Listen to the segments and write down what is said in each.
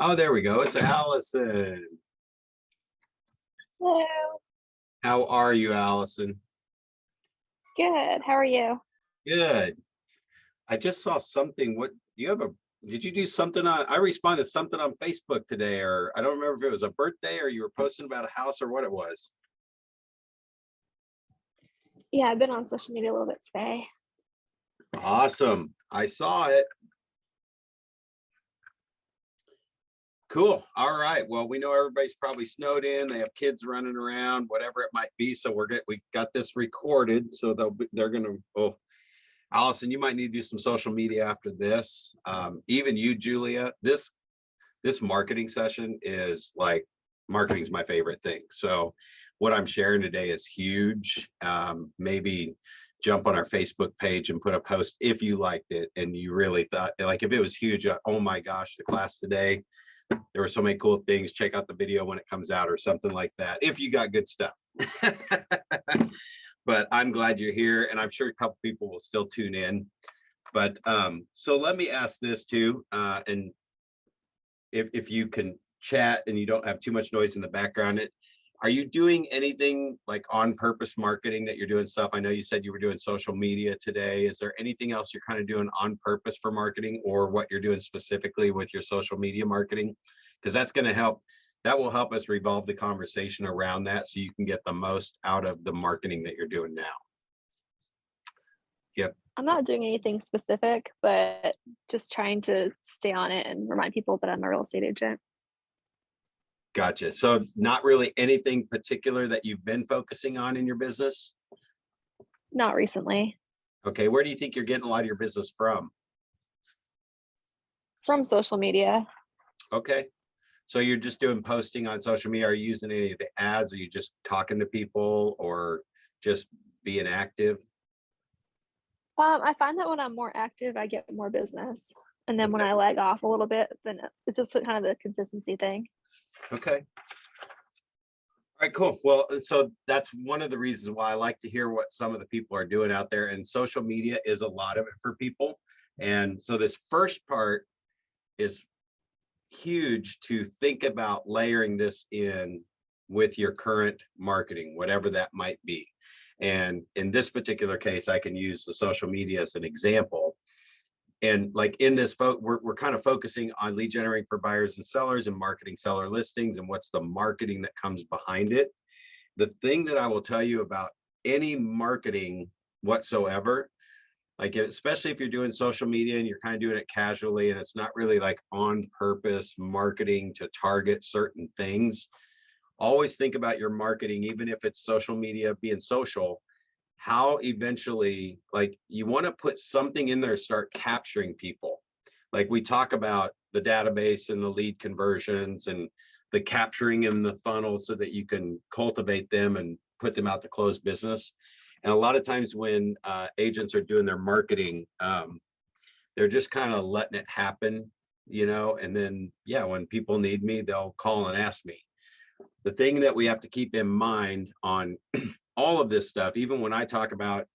Oh, there we go. It's Allison. Hello. How are you, Allison? Good. How are you? Good. I just saw something. What do you have did you do something I responded to something on Facebook today, or I don't remember if it was a birthday or you were posting about a house or what it was. Yeah, I've been on social media a little bit today. Awesome. I saw it. Cool. All right. Well, we know everybody's probably snowed in. They have kids running around, whatever it might be. So we got this recorded. So they're gonna. Oh, Allison, you might need to do some social media after this. Even you, Julia. This marketing session is like marketing's my favorite thing. So what I'm sharing today is huge. Maybe jump on our Facebook page and put a post if you liked it and you really thought like if it was huge. Oh my gosh, the class today. There were so many cool things. Check out the video when it comes out or something like that. If you got good stuff. But I'm glad you're here, and I'm sure a couple people will still tune in. But so let me ask this too, and if you can chat and you don't have too much noise in the background, are you doing anything like on purpose marketing that you're doing stuff? I know you said you were doing social media today. Is there anything else you're kind of doing on purpose for marketing, or what you're doing specifically with your social media marketing? Because that's going to help. That will help us revolve the conversation around that so you can get the most out of the marketing that you're doing now. Yep. I'm not doing anything specific, but just trying to stay on it and remind people that I'm a real estate agent. Gotcha. So not really anything particular that you've been focusing on in your business? Not recently. Okay. Where do you think you're getting a lot of your business from? From social media. Okay. So you're just doing posting on social media. Are you using any of the ads? Are you just talking to people or just being active? I find that when I'm more active, I get more business. And then when Okay. I lag off a little bit, then it's just kind of a consistency thing. Okay. All right, cool. Well, so that's one of the reasons why I like to hear what some of the people are doing out there. And social media is a lot of it for people. And so this first part is huge to think about layering this in with your current marketing, whatever that might be. And in this particular case, I can use the social media as an example. And like in this, we're kind of focusing on lead generating for buyers and sellers and marketing seller listings and what's the marketing that comes behind it. The thing that I will tell you about any marketing whatsoever, like especially if you're doing social media and you're kind of doing it casually and it's not really like on purpose marketing to target certain things, always think about your marketing, even if it's social media being social, how eventually, like you want to put something in there, start capturing people. Like we talk about the database and the lead conversions and the capturing in the funnel so that you can cultivate them and put them out to close business. And a lot of times when agents are doing their marketing, they're just kind of letting it happen, and then, yeah, when people need me, they'll call and ask me. The thing that we have to keep in mind on all of this stuff, even when I talk about,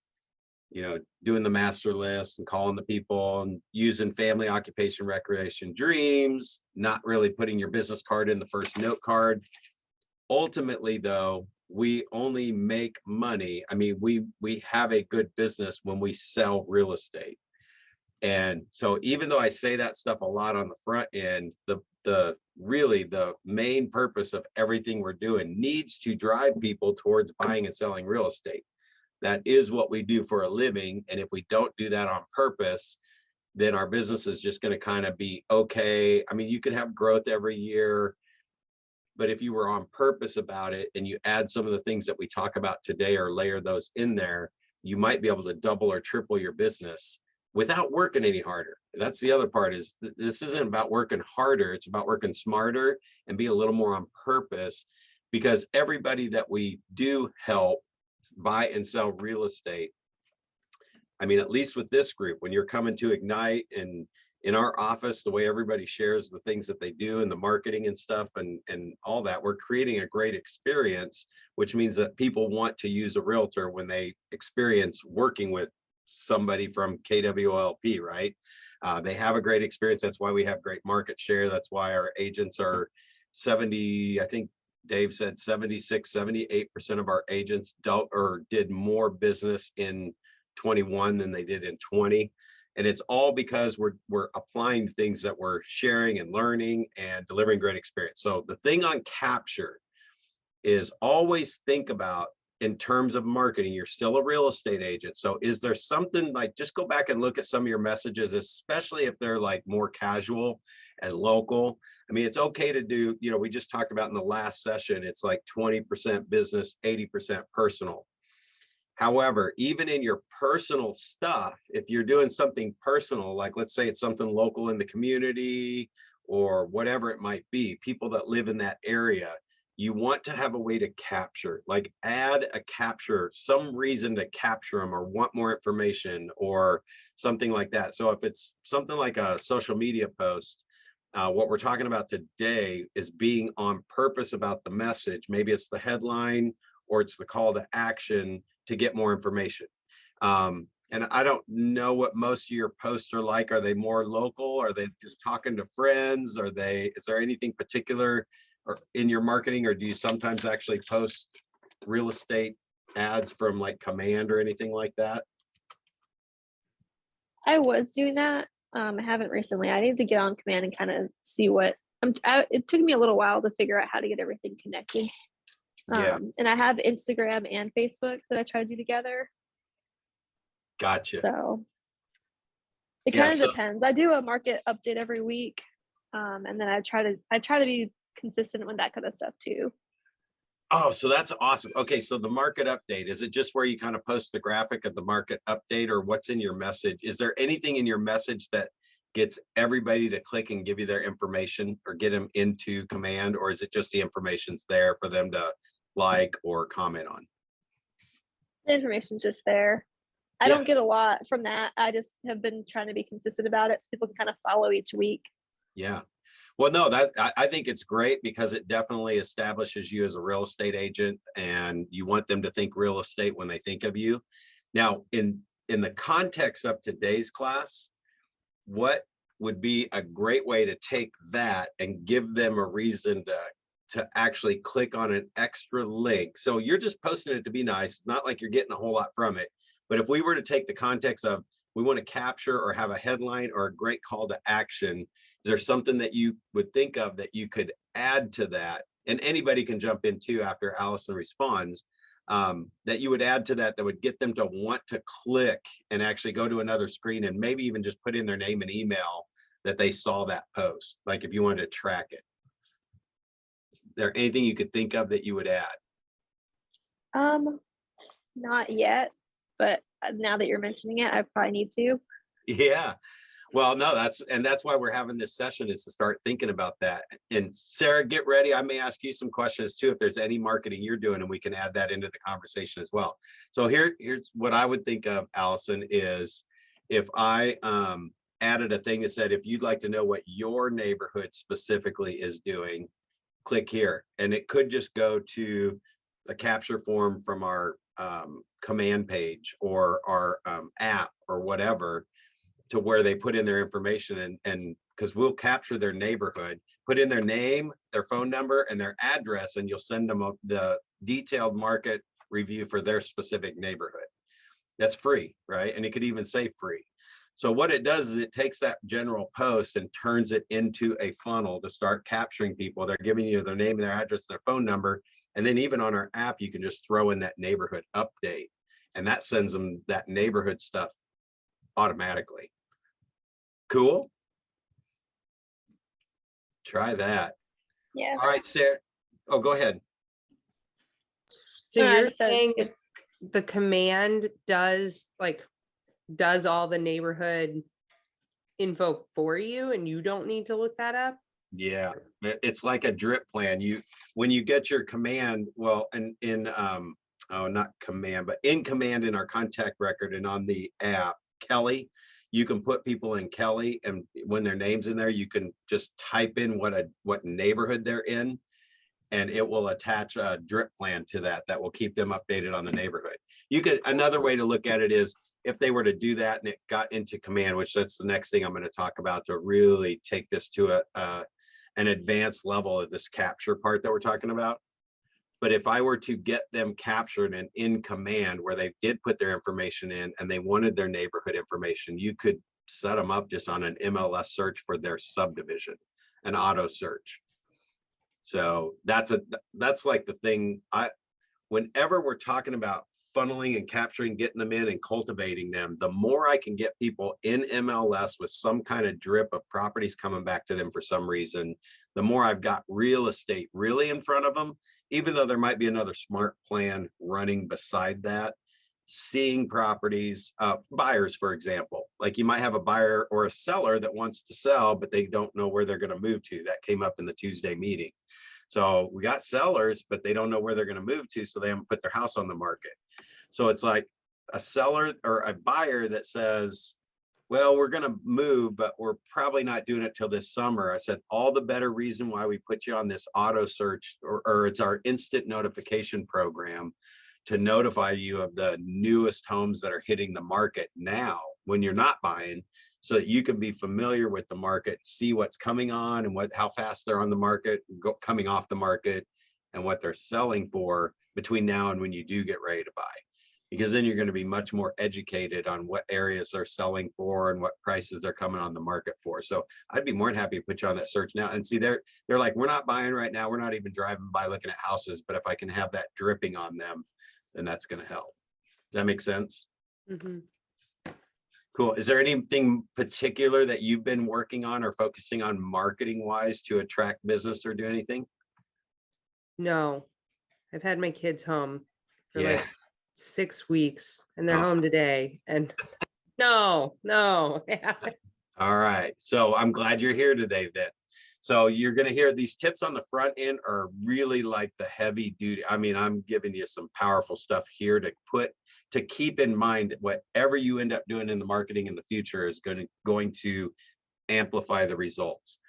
doing the master list and calling the people and using family, occupation, recreation, dreams, not really putting your business card in the first note card. Ultimately, though, we only make money. I mean, we have a good business when we sell real estate. And so even though I say that stuff a lot on the front end, the really the main purpose of everything we're doing needs to drive people towards buying and selling real estate. That is what we do for a living. And if we don't do that on purpose, then our business is just going to kind of be okay. I mean, you can have growth every year, but if you were on purpose about it and you add some of the things that we talk about today or layer those in there, you might be able to double or triple your business without working any harder. That's the other part, is this isn't about working harder. It's about working smarter and be a little more on purpose, because everybody that we do help buy and sell real estate, I mean, at least with this group, when you're coming to Ignite and in our office, the way everybody shares the things that they do and the marketing and stuff and all that, we're creating a great experience, which means that people want to use a realtor when they experience working with somebody from KWLP, right? They have a great experience. That's why we have great market share. That's why our agents are 70, I think Dave said 76, 78% of our agents don't or did more business in 21 than they did in 20. And it's all because we're applying things that we're sharing and learning and delivering great experience. So the thing on capture is always think about, in terms of marketing, you're still a real estate agent. So is there something like, just go back and look at some of your messages, especially if they're like more casual and local. I mean, it's okay to do, you know, we just talked about in the last session, it's like 20% business, 80% personal. However, even in your personal stuff, if you're doing something personal, like let's say it's something local in the community or whatever it might be, people that live in that area, you want to have a way to capture, like add a capture, some reason to capture them or want more information or something like that. So if it's something like a social media post, what we're talking about today is being on purpose about the message. Maybe it's the headline or it's the call to action to get more information. And I don't know what most of your posts are like. Are they more local? Are they just talking to friends? Is there anything particular or in your marketing, or do you sometimes actually post real estate ads from like Command or anything like that? I was doing that. I haven't recently. I need to get on Command and kind of see what it took me a little while to figure out how to get everything connected. Yeah, And I have Instagram and Facebook that I try to do together. gotcha. So it Yeah, kind of so depends. I do a market update every week. And then I try to be consistent with that kind of stuff too. oh, so that's awesome. Okay, so the market update, is it just where you kind of post the graphic of the market update, or what's in your message? Is there anything in your message that gets everybody to click and give you their information or get them into Command, or is it just the information's there for them to like or comment on? The information's just there. I Yeah. don't get a lot from that. I just have been trying to be consistent about it so people can kind of follow each week. Yeah. Well, no, I think it's great because it definitely establishes you as a real estate agent, and you want them to think real estate when they think of you. Now, in the context of today's class, what would be a great way to take that and give them a reason to actually click on an extra link? So you're just posting it to be nice. It's not like you're getting a whole lot from it. But if we were to take the context of, we want to capture or have a headline or a great call to action, is there something that you would think of that you could add to that? And anybody can jump in too after Allison responds, that you would add to that would get them to want to click and actually go to another screen and maybe even just put in their name and email that they saw that post, like if you wanted to track it. Is there anything you could think of that you would add? Not yet, but now that you're mentioning it, I probably need to. Yeah. Well, no, that's why we're having this session, is to start thinking about that. And Sarah, get ready. I may ask you some questions too, if there's any marketing you're doing, and we can add that into the conversation as well. So here's what I would think of, Allison, is if I added a thing that said, if you'd like to know what your neighborhood specifically is doing, click here. And it could just go to the capture form from our command page or our app or whatever, to where they put in their information, and because we'll capture their neighborhood, put in their name, their phone number, and their address, and you'll send them the detailed market review for their specific neighborhood. That's free, right? And it could even say free. So what it does is it takes that general post and turns it into a funnel to start capturing people. They're giving you their name, their address, their phone number. And then even on our app, you can just throw in that neighborhood update, and that sends them that neighborhood stuff automatically. Cool. Try that. Yeah. All right, Sarah. Oh, go ahead. So No, I you're just said saying it's the command does all the neighborhood info for you, and you don't need to look that up? Yeah, it's like a drip plan. When you get your command, well, in oh, not command, but in command in our contact record and on the app, Kelly, you can put people in Kelly, and when their name's in there, you can just type in what neighborhood they're in, and it will attach a drip plan to that will keep them updated on the neighborhood. Another way to look at it is, if they were to do that and it got into command, which that's the next thing I'm going to talk about to really take this to an advanced level of this capture part that we're talking about. But if I were to get them captured and in command where they did put their information in and they wanted their neighborhood information, you could set them up just on an MLS search for their subdivision, an auto search. So that's like the thing. Whenever we're talking about funneling and capturing, getting them in and cultivating them, the more I can get people in MLS with some kind of drip of properties coming back to them for some reason, the more I've got real estate really in front of them, even though there might be another smart plan running beside that. Seeing properties, buyers, for example, like you might have a buyer or a seller that wants to sell, but they don't know where they're going to move to. That came up in the Tuesday meeting. So we got sellers, but they don't know where they're going to move to, so they haven't put their house on the market. So it's like a seller or a buyer that says, well, we're going to move, but we're probably not doing it till this summer. I said, all the better reason why we put you on this auto search, or it's our instant notification program to notify you of the newest homes that are hitting the market now when you're not buying, so that you can be familiar with the market, see what's coming on and how fast they're on the market, coming off the market, and what they're selling for between now and when you do get ready to buy. Because then you're going to be much more educated on what areas they're selling for and what prices they're coming on the market for. So I'd be more than happy to put you on that search now. And see, they're like, we're not buying right now. We're not even driving by looking at houses. But if I can have that dripping on them, then that's going to help. Does that make sense? Mm-hmm. Cool. Is there anything particular that you've been working on or focusing on marketing wise to attract business or do anything? No, I've had my kids home for Yeah. like 6 weeks and they're Oh. home today. And no. All right. So I'm glad you're here today then. So you're going to hear these tips on the front end are really like the heavy duty. I mean, I'm giving you some powerful stuff here to keep in mind. Whatever you end up doing in the marketing in the future is going to amplify the results.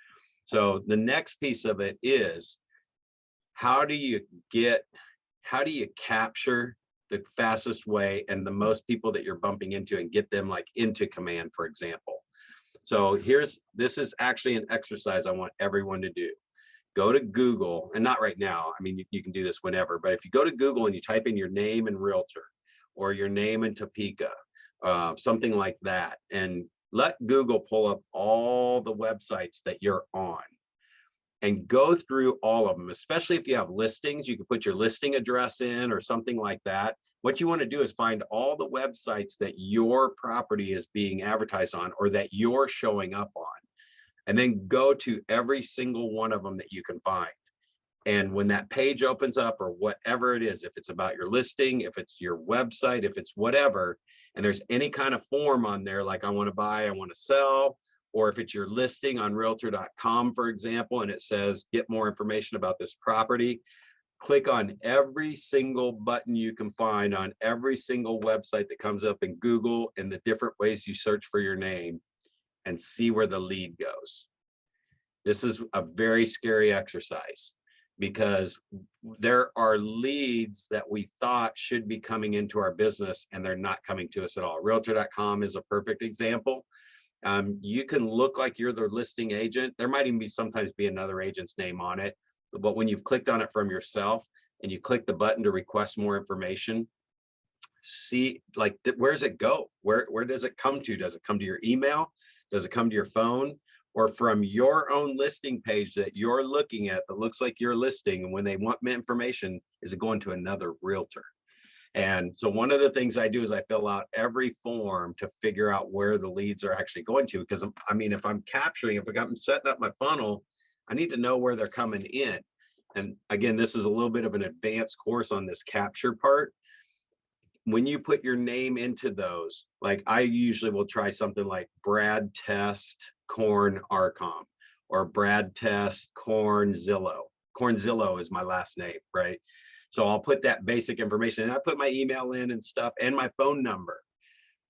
So the next piece of it is, how do you capture the fastest way and the most people that you're bumping into and get them like into command, for example. So this is actually an exercise I want everyone to do. Go to Google, and not right now, I mean, you can do this whenever, but if you go to Google and you type in your name and realtor, or your name in Topeka, something like that, and let Google pull up all the websites that you're on and go through all of them, especially if you have listings. You can put your listing address in or something like that. What you want to do is find all the websites that your property is being advertised on or that you're showing up on, and then go to every single one of them that you can find. And when that page opens up, or whatever it is, if it's about your listing, if it's your website, if it's whatever, and there's any kind of form on there, like I want to buy, I want to sell, or if it's your listing on realtor.com, for example, and it says, get more information about this property, click on every single button you can find on every single website that comes up in Google and the different ways you search for your name, and see where the lead goes. This is a very scary exercise, because there are leads that we thought should be coming into our business and they're not coming to us at all. Realtor.com is a perfect example. You can look like you're the listing agent. There might even sometimes be another agent's name on it. But when you've clicked on it from yourself and you click the button to request more information, see, like, where does it go? Where does it come to? Does it come to your email? Does it come to your phone? Or from your own listing page that you're looking at that looks like your listing, and when they want information, is it going to another realtor? And so one of the things I do is I fill out every form to figure out where the leads are actually going to, because I mean, if I'm setting up my funnel, I need to know where they're coming in. And again, this is a little bit of an advanced course on this capture part. When you put your name into those, like I usually will try something like Brad Test Korn Arcom, or Brad Test Korn Zillow. Korn Zillow is my last name, right? So I'll put that basic information, and I put my email in and stuff, and my phone number,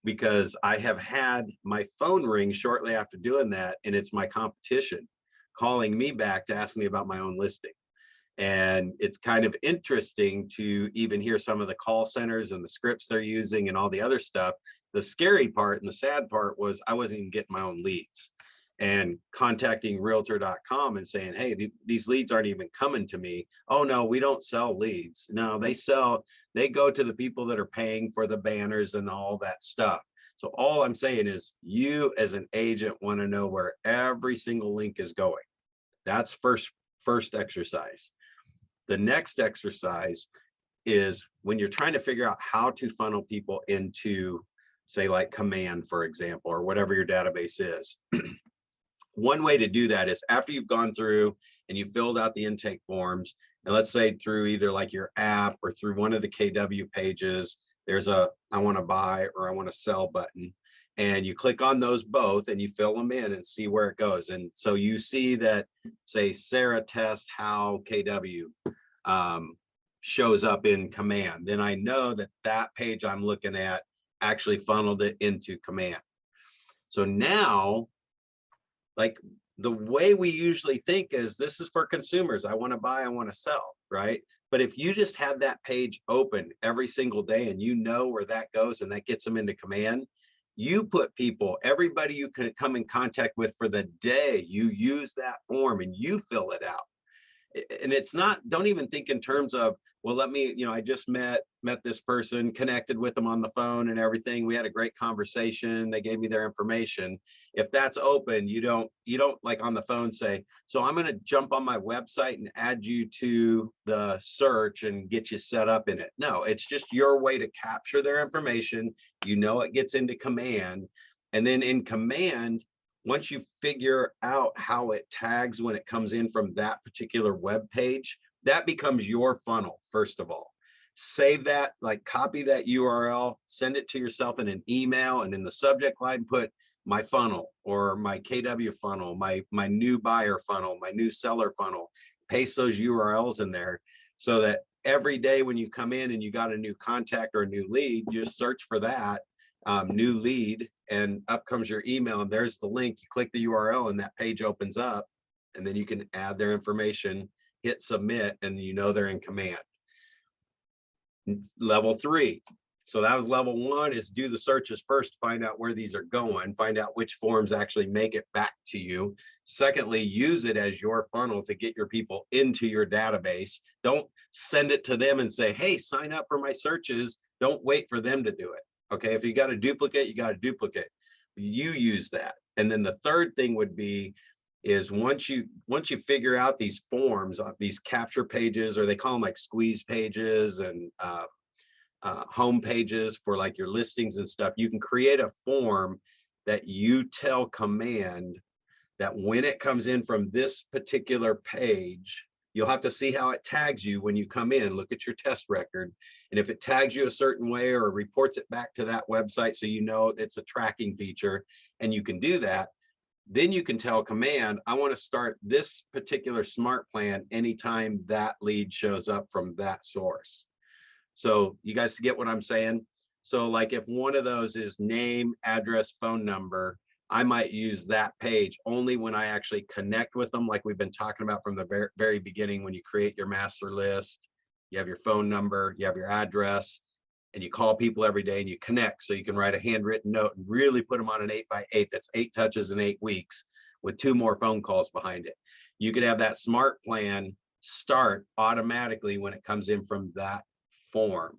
because I have had my phone ring shortly after doing that, and it's my competition calling me back to ask me about my own listing. And it's kind of interesting to even hear some of the call centers and the scripts they're using and all the other stuff. the scary part and the sad part was I wasn't even getting my own leads, and contacting realtor.com and saying, hey, these leads aren't even coming to me. Oh no, we don't sell leads. No, they go to the people that are paying for the banners and all that stuff. So all I'm saying is, you as an agent want to know where every single link is going. That's first exercise. The next exercise is when you're trying to figure out how to funnel people into, say, like Command, for example, or whatever your database is. One way to do that is after you've gone through and you filled out the intake forms, and let's say through either like your app or through one of the KW pages, there's a I want to buy or I want to sell button, and you click on those both and you fill them in and see where it goes. And so you see that, say, Sarah test how KW shows up in Command, then I know that that page I'm looking at actually funneled it into Command. So now, like, the way we usually think is this is for consumers. I want to buy, I want to sell, right? But if you just have that page open every single day and you know where that goes and that gets them into Command, you put people, everybody you can come in contact with for the day, you use that form and you fill it out. And it's not, don't even think in terms of, well, let me, I just met this person, connected with them on the phone and everything. We had a great conversation. They gave me their information. If that's open, you don't like on the phone say, so I'm going to jump on my website and add you to the search and get you set up in it. No, it's just your way to capture their information. It gets into Command, and then in Command, once you figure out how it tags when it comes in from that particular web page, that becomes your funnel. First of all, save that, like copy that URL, send it to yourself in an email, and in the subject line, put my funnel or my KW funnel, my new buyer funnel, my new seller funnel. Paste those URLs in there so that every day when you come in and you got a new contact or a new lead, you just search for that new lead, and up comes your email, and there's the link. You click the URL and that page opens up, and then you can add their information, hit submit, and they're in Command. Level 3. So that was level 1, is do the searches first, find out where these are going, find out which forms actually make it back to you. Secondly, use it as your funnel to get your people into your database. Don't send it to them and say, hey, sign up for my searches. Don't wait for them to do it. Okay, if you got a duplicate, you got a duplicate. You use that. And then the third thing would be is once you figure out these forms, these capture pages, or they call them like squeeze pages and home pages for like your listings and stuff, you can create a form that you tell Command that when it comes in from this particular page, you'll have to see how it tags you when you come in, look at your test record. And if it tags you a certain way or reports it back to that website, so it's a tracking feature and you can do that, then you can tell Command, I want to start this particular smart plan anytime that lead shows up from that source. So you guys get what I'm saying? So like if one of those is name, address, phone number, I might use that page only when I actually connect with them, like we've been talking about from the very beginning. When you create your master list, you have your phone number, you have your address, and you call people every day and you connect. So you can write a handwritten note and really put them on an 8x8. That's 8 touches in 8 weeks with 2 more phone calls behind it. You could have that smart plan start automatically when it comes in from that form.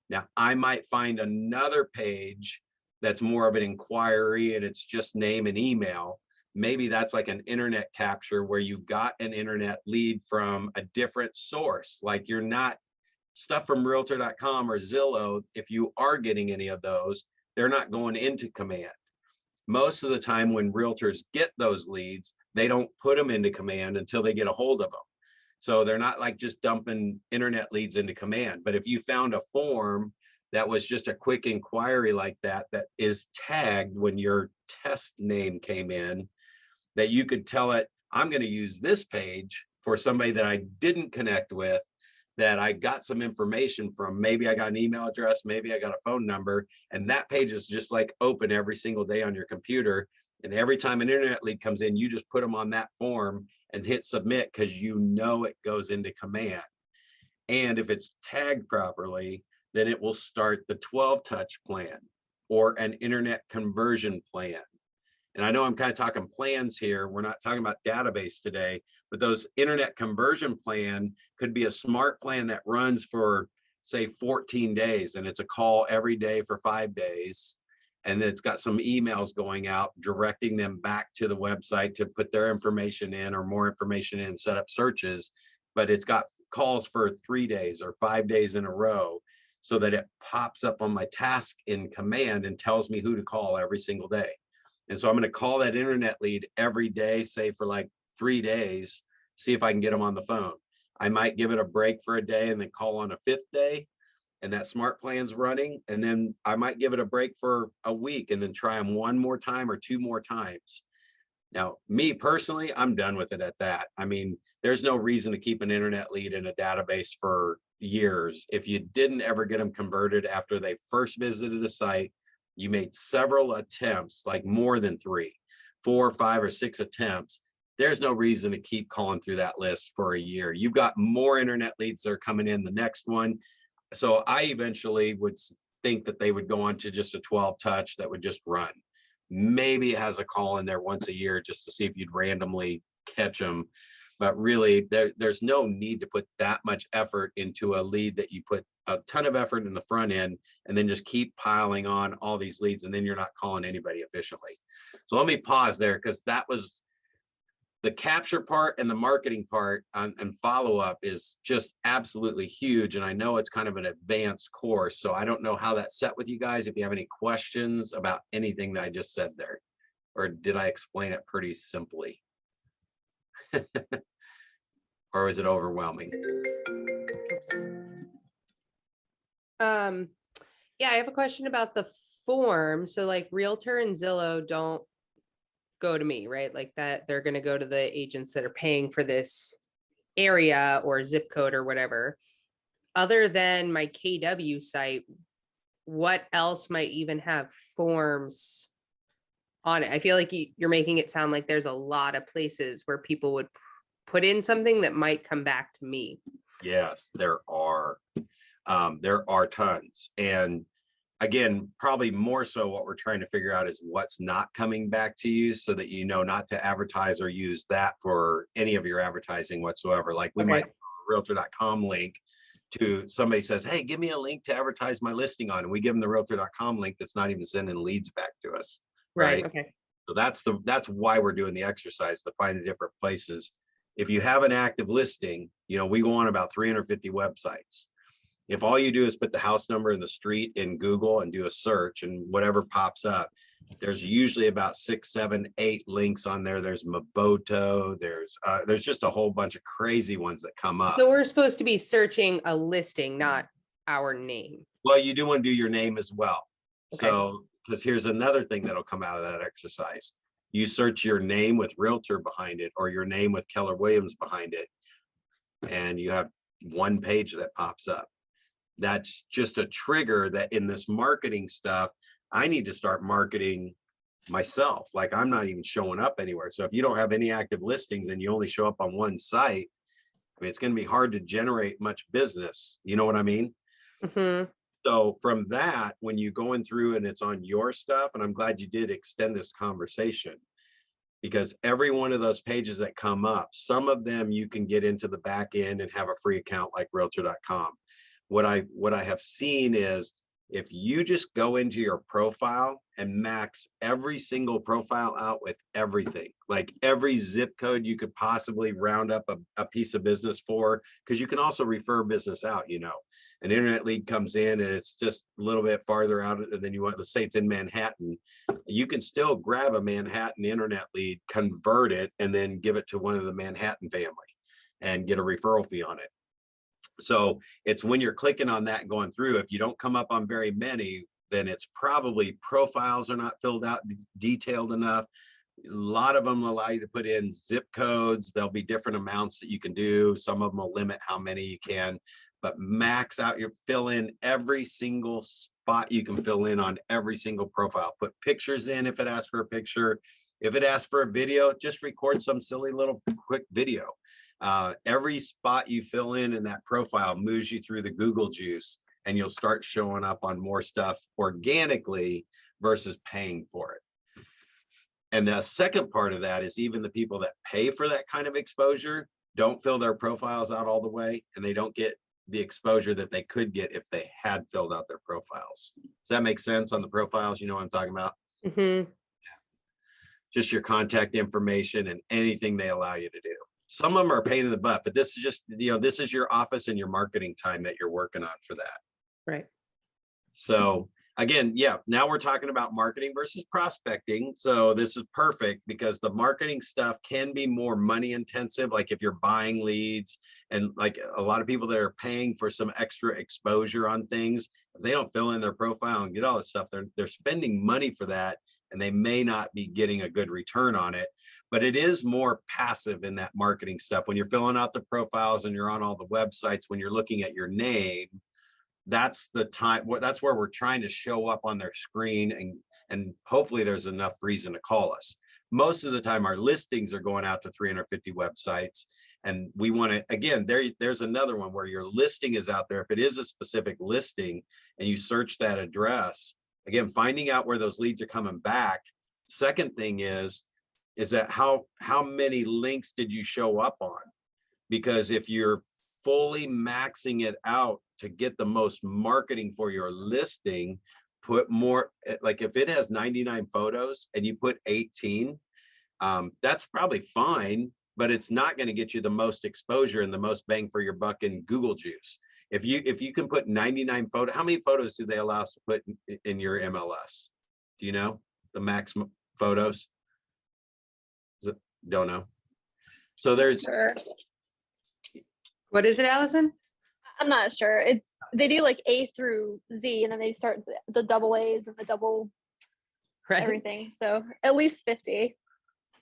Now, I might find another page that's more of an inquiry and it's just name and email. Maybe that's like an internet capture where you got an internet lead from a different source. Like you're not stuff from realtor.com or Zillow. If you are getting any of those, they're not going into Command. Most of the time when realtors get those leads, they don't put them into Command until they get a hold of them. So they're not like just dumping internet leads into Command. But if you found a form that was just a quick inquiry like that, that is tagged when your test name came in, that you could tell it, I'm going to use this page for somebody that I didn't connect with, that I got some information from. Maybe I got an email address, maybe I got a phone number, and that page is just like open every single day on your computer. And every time an internet lead comes in, you just put them on that form and hit submit because it goes into Command. And if it's tagged properly, then it will start the 12 touch plan. or an internet conversion plan. And I know I'm kind of talking plans here. We're not talking about database today, but those internet conversion plan could be a smart plan that runs for, say, 14 days, and it's a call every day for 5 days. And then it's got some emails going out directing them back to the website to put their information in or more information in, set up searches. But it's got calls for 3 days or 5 days in a row, so that it pops up on my task in command and tells me who to call every single day. And so I'm going to call that internet lead every day, say for like 3 days, see if I can get them on the phone. I might give it a break for a day and then call on a 5th day, and that smart plan's running. And then I might give it a break for a week and then try them 1 more time or 2 more times. Now, me personally, I'm done with it at that. I mean, there's no reason to keep an internet lead in a database for years. If you didn't ever get them converted after they first visited a site, you made several attempts, like more than 3, 4, 5, or 6 attempts, there's no reason to keep calling through that list for a year. You've got more internet leads that are coming in the next one. So I eventually would think that they would go on to just a 12 touch that would just run. Maybe it has a call in there once a year just to see if you'd randomly catch them. But really, there's no need to put that much effort into a lead that you put a ton of effort in the front end and then just keep piling on all these leads, and then you're not calling anybody efficiently. So let me pause there, because that was the capture part, and the marketing part and follow-up is just absolutely huge. And I know it's kind of an advanced course, so I don't know how that's set with you guys, if you have any questions about anything that I just said there, or did I explain it pretty simply? Or is it overwhelming? Yeah, I have a question about the form. So like Realtor and Zillow don't go to me, right? Like that they're going to go to the agents that are paying for this area or zip code or whatever. Other than my KW site, what else might even have forms on it? I feel like you're making it sound like there's a lot of places where people would put in something that might come back to me. Yes, there are. There are tons. And again, probably more so what we're trying to figure out is what's not coming back to you, so that you know not to advertise or use that for any of your advertising whatsoever. Like we might realtor.com link to somebody says, hey, give me a link to advertise my listing on, and we give them the realtor.com link that's not even sending leads back to us. Right. Okay. So that's why we're doing the exercise, to find the different places. If you have an active listing, you know, we go on about 350 websites. If all you do is put the house number and the street in Google and do a search, and whatever pops up, there's usually about 6, 7, 8 links on there. There's Maboto. There's just a whole bunch of crazy ones that come up. So we're supposed to be searching a listing, not our name. Well, you do want to do your name as well. Okay. So, because here's another thing that'll come out of that exercise. You search your name with Realtor behind it, or your name with Keller Williams behind it, and you have one page that pops up. That's just a trigger that in this marketing stuff, I need to start marketing myself. Like I'm not even showing up anywhere. So if you don't have any active listings and you only show up on one site, I mean, it's going to be hard to generate much business. You know what I mean? Mm-hmm. So from that, when you going through and it's on your stuff, and I'm glad you did extend this conversation, because every one of those pages that come up, some of them you can get into the back end and have a free account like realtor.com. What I have seen is, if you just go into your profile and max every single profile out with everything, like every zip code you could possibly round up a piece of business for, because you can also refer business out. You know, an internet lead comes in and it's just a little bit farther out than you want. Let's say it's in Manhattan. You can still grab a Manhattan internet lead, convert it, and then give it to one of the Manhattan family and get a referral fee on it. So it's when you're clicking on that and going through, if you don't come up on very many, then it's probably profiles are not filled out detailed enough. A lot of them allow you to put in zip codes. There'll be different amounts that you can do. Some of them will limit how many you can, but max out your fill in every single spot you can fill in on every single profile. Put pictures in if it asks for a picture. If it asks for a video, just record some silly little quick video. Every spot you fill in that profile moves you through the Google juice, and you'll start showing up on more stuff organically versus paying for it. And the second part of that is even the people that pay for that kind of exposure don't fill their profiles out all the way, and they don't get the exposure that they could get if they had filled out their profiles. Does that make sense on the profiles? You know what I'm talking about? Mhm. Just your contact information and anything they allow you to do. Some of them are a pain in the butt, but this is just, this is your office and your marketing time that you're working on for that. Right. So again, yeah, now we're talking about marketing versus prospecting. So this is perfect because the marketing stuff can be more money intensive. Like if you're buying leads, and like a lot of people that are paying for some extra exposure on things, if they don't fill in their profile and get all this stuff, they're spending money for that, and they may not be getting a good return on it. But it is more passive in that marketing stuff. When you're filling out the profiles and you're on all the websites, when you're looking at your name, that's the time, that's where we're trying to show up on their screen, and hopefully there's enough reason to call us. Most of the time our listings are going out to 350 websites, and we want to, again, there's another one where your listing is out there. If it is a specific listing and you search that address, again, finding out where those leads are coming back. Second thing is that how many links did you show up on? Because if you're fully maxing it out to get the most marketing for your listing, put more, like if it has 99 photos and you put 18, that's probably fine, but it's not going to get you the most exposure and the most bang for your buck in Google juice. If you can put 99 photos, how many photos do they allow us to put in your MLS? Do you know the max photos? Don't know. So there's, Sure. What is it, Allison? I'm not sure. They do like A through Z, and then they start the double A's and the double Right. everything. So at least 50.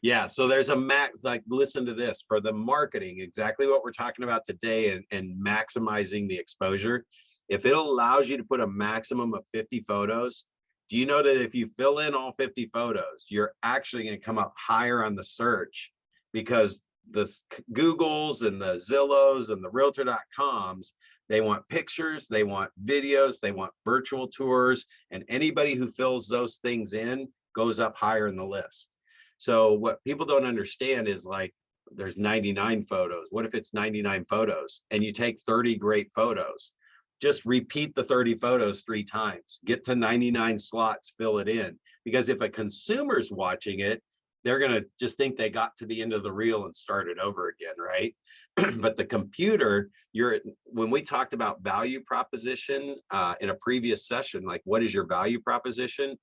yeah, so there's a max, like listen to this, for the marketing, exactly what we're talking about today, and maximizing the exposure. If it allows you to put a maximum of 50 photos, do you know that if you fill in all 50 photos, you're actually going to come up higher on the search, because the Googles and the Zillows and the Realtor.coms, they want pictures, they want videos, they want virtual tours, and anybody who fills those things in goes up higher in the list. So what people don't understand is, like, there's 99 photos. What if it's 99 photos and you take 30 great photos? Just repeat the 30 photos 3 times, get to 99 slots, fill it in. Because if a consumer's watching it, they're going to just think they got to the end of the reel and started over again, right? But the computer, when we talked about value proposition in a previous session, like what is your value proposition?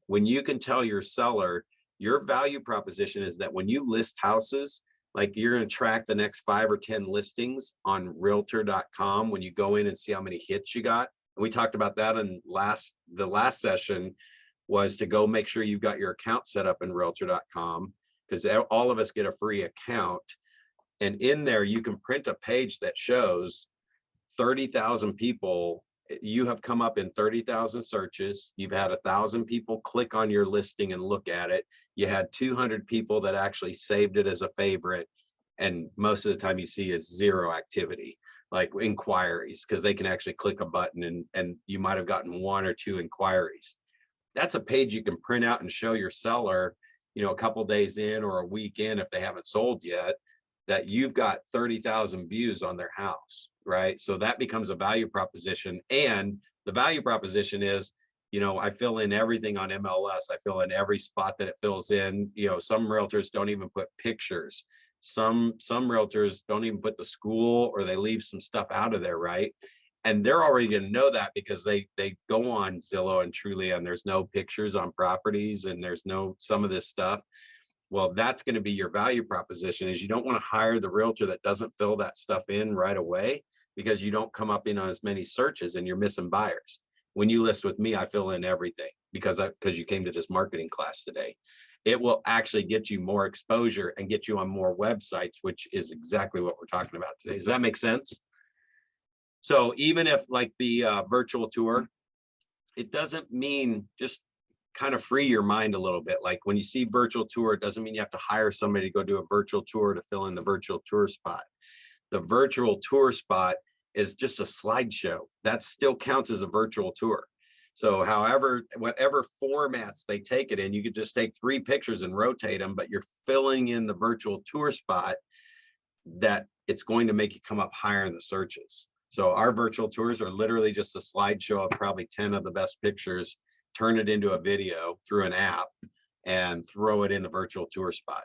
When you can tell your seller, your value proposition is that when you list houses, like you're going to track the next 5 or 10 listings on Realtor.com when you go in and see how many hits you got. And we talked about that in the last session, was to go make sure you've got your account set up in Realtor.com, because all of us get a free account. And in there, you can print a page that shows 30,000 people. You have come up in 30,000 searches. You've had 1,000 people click on your listing and look at it. You had 200 people that actually saved it as a favorite. And most of the time you see is 0 activity, like inquiries, because they can actually click a button and you might have gotten 1 or 2 inquiries. That's a page you can print out and show your seller, a couple days in or a week in, if they haven't sold yet, that you've got 30,000 views on their house, right? So that becomes a value proposition. And the value proposition is, I fill in everything on MLS. I fill in every spot that it fills in. Some realtors don't even put pictures. Some realtors don't even put the school, or they leave some stuff out of there, right? And they're already going to know that because they go on Zillow and Trulia, and there's no pictures on properties, and there's no some of this stuff. Well, that's going to be your value proposition, is you don't want to hire the realtor that doesn't fill that stuff in right away, because you don't come up in on as many searches and you're missing buyers. When you list with me, I fill in everything because you came to this marketing class today. It will actually get you more exposure and get you on more websites, which is exactly what we're talking about today. Does that make sense? So even if, like the virtual tour, it doesn't mean, just kind of free your mind a little bit. Like when you see virtual tour, it doesn't mean you have to hire somebody to go do a virtual tour to fill in the virtual tour spot. The virtual tour spot is just a slideshow. That still counts as a virtual tour. So however, whatever formats they take it in, you could just take 3 pictures and rotate them, but you're filling in the virtual tour spot that it's going to make you come up higher in the searches. So our virtual tours are literally just a slideshow of probably 10 of the best pictures, turn it into a video through an app and throw it in the virtual tour spot.